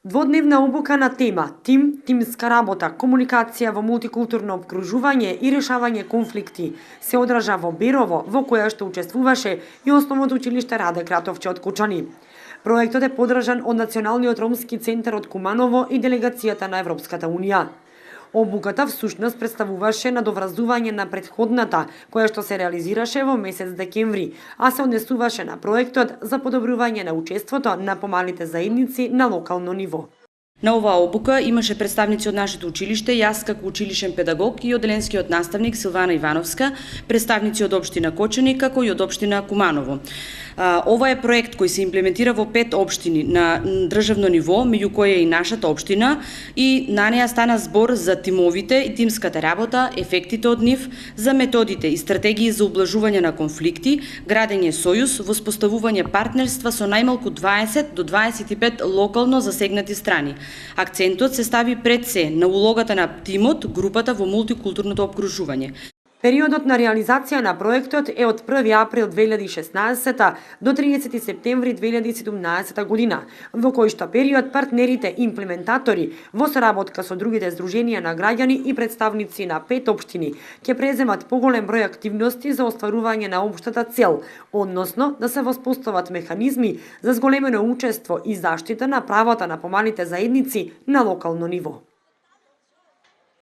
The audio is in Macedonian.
Дводневна обука на тема тимска работа, комуникација во мултикултурно обкружување и решавање конфликти се одржа во Берово, во која што учествуваше и Основното училиште Раде Кратовче од Кучани. Проектот е подржан од Националниот ромски центар од Куманово и делегацијата на Европската унија. Обуката всушност представуваше надовразување на претходната, која што се реализираше во месец декември, а се однесуваше на проектот за подобрување на учеството на помалите заедници на локално ниво. На оваа обука имаше представници од нашето училиште, јас како училишен педагог и одделенскиот наставник Силвана Ивановска, представници од општина Кочани, како и од општина Куманово. Ова е проект кој се имплементира во 5 општини на државно ниво, меѓу кои е и нашата општина, и на неа стана збор за тимовите и тимската работа, ефектите од нив, за методите и стратегии за ублажување на конфликти, градење сојуз, воспоставување партнерства со најмалку 20 до 25 локално засегнати страни. Акцентот се стави пред се на улогата на тимот, групата во мултикултурното обкружување. Периодот на реализација на проектот е од 1 април 2016 до 30 септември 2017 година, во кој што период партнерите и имплементатори во соработка со другите здруженија на граѓани и представници на 5 општини ќе преземат поголем број активности за остварување на општата цел, односно да се воспостават механизми за зголемено учество и заштита на правата на помалите заедници на локално ниво.